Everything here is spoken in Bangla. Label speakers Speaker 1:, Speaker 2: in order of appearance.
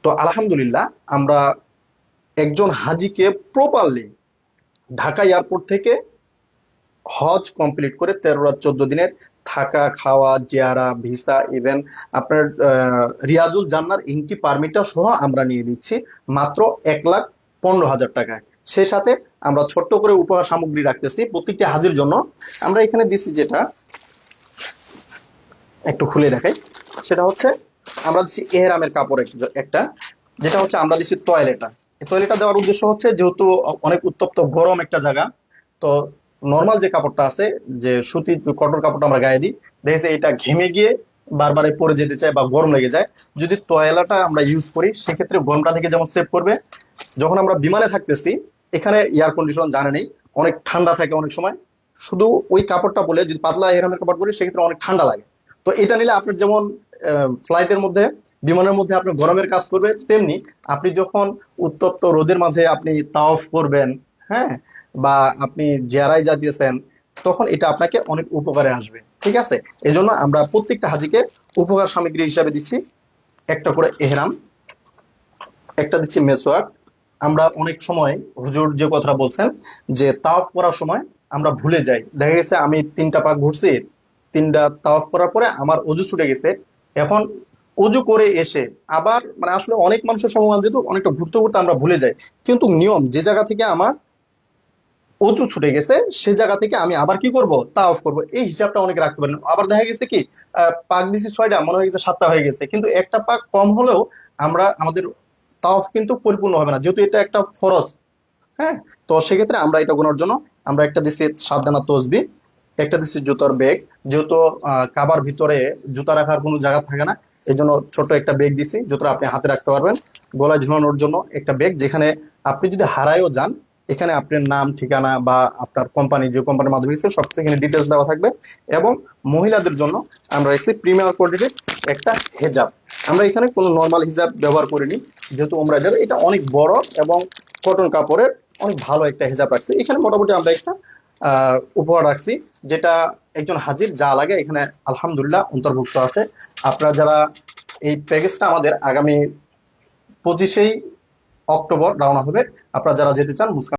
Speaker 1: তো আলহামদুলিল্লাহ আমরা একজন হাজিকে প্রপারলি ঢাকা এয়ারপোর্ট থেকে হজ কমপ্লিট করে 13 রাত 14 দিনের থাকা খাওয়া জিয়ারা ভিসা ইভেন আপনার রিয়াজুল জান্নার এন্ট্রি পারমিটটা সহ আমরা নিয়ে দিচ্ছি মাত্র 1,15,000 টাকায়। সে সাথে আমরা ছোট্ট করে উপহার সামগ্রী রাখতেছি প্রত্যেকটি হাজির জন্য। আমরা এখানে দিচ্ছি, যেটা একটু খুলে দেখাই, সেটা হচ্ছে আমরা দিচ্ছি এহরামের কাপড় একটা, যেটা হচ্ছে আমরা দিচ্ছি টয়লেটা। টয়লেটটা দেওয়ার উদ্দেশ্য হচ্ছে যেহেতু অনেক উত্তপ্ত গরম একটা জায়গা, তো নর্মাল যে কাপড়টা আছে, যে সুতি কটন কাপড়টা আমরা গায়ে দিই, দেখেছি এটা ঘেমে গিয়ে বারবার পরে যেতে চায় বা গরম লেগে যায়। যদি টয়লাটা আমরা ইউজ করি সেক্ষেত্রে গরমটা থেকে যেমন সেভ করবে। যখন আমরা বিমানে থাকতেছি, এখানে এয়ার কন্ডিশন জানে নেই, অনেক ঠান্ডা থাকে অনেক সময়, শুধু ওই কাপড়টা বলে যদি পাতলা এহরামের কাপড় পরি সেক্ষেত্রে অনেক ঠান্ডা লাগে। তো এটা নিলে আপনার যেমন ফ্লাইটের মধ্যে বিমানের মধ্যে আপনার গরমের কাজ করবে, তেমনি আপনি যখন উত্তপ্ত রোদের মাঝে আপনি তাওয়াফ করবেন, হ্যাঁ, বা আপনি জিয়ারায় যাইতেছেন, তখন এটা আপনাকে অনেক উপকারে আসবে। ঠিক আছে, এই জন্য আমরা প্রত্যেকটা হাজিকে উপকার সামগ্রী হিসাবে দিচ্ছি একটা করে এহরাম, একটা দিচ্ছি মেসওয়াক। আমরা অনেক সময় হুজুর যে কথাটা বলছেন যে তাওয়াফ করার সময় আমরা ভুলে যাই, দেখা গেছে আমি 3টা পাক ঘুরছি, 3টা তাওয়াফ করার পরে আমার অজু ছুটে গেছে। এখন অজু করে এসে আবার মানে আসলে অনেক মানুষের সমাগম যেহেতু অনেকটা ঘুরতে ঘুরতে আমরা ভুলে যাই, কিন্তু নিয়ম যে জায়গা থেকে আমার অজু ছুটে গেছে সে জায়গা থেকে আমি আবার কি করব, তাওয়াফ করব, এই হিসাবটা অনেকে রাখতে পারেন। আবার দেখা গেছে কি পাক দিছি 6টা, মনে হয়ে গেছে 7টা হয়ে গেছে, কিন্তু একটা পাক কম হলেও আমরা আমাদের তাওয়াফ কিন্তু পরিপূর্ণ হবে না, যেহেতু এটা একটা ফরজ। হ্যাঁ, তো সেক্ষেত্রে আমরা এটা গোনার জন্য আমরা একটা দিচ্ছি 7 দানা তসবি, একটা দিচ্ছি জুতার ব্যাগ, যেহেতু কাবার ভিতরে জুতা রাখার কোনো জায়গা থাকে না, এই জন্য ছোট একটা ব্যাগ দিছি, জুতা আপনি হাতে রাখতে পারবেন। গলায় ঝুলানোর জন্য একটা ব্যাগ, যেখানে আপনি যদি হারায়ও যান, এখানে আপনার নাম ঠিকানা বা আপনার কোম্পানি যে কোম্পানির মাধ্যমে গেছে সবকিছু এখানে ডিটেলস দেওয়া থাকবে। এবং মহিলাদের জন্য আমরা রেখেছি প্রিমিয়ার কোয়ালিটির একটা হেজাব। আমরা এখানে কোনো নর্মাল হিজাব ব্যবহার করিনি, যেহেতু আমরা যাবে এটা অনেক বড় এবং কটন কাপড়ের অনেক ভালো একটা হেজাব রাখছি। এখানে মোটামুটি আমরা একটা উপহার রাখছি, যেটা একজন হাজির যা লাগে এখানে আলহামদুলিল্লাহ অন্তর্ভুক্ত আছে। আপনারা যারা এই প্যাকেজটা আমাদের আগামী 25শে অক্টোবর রওনা হবে, আপনারা যারা যেতে চান মুসকান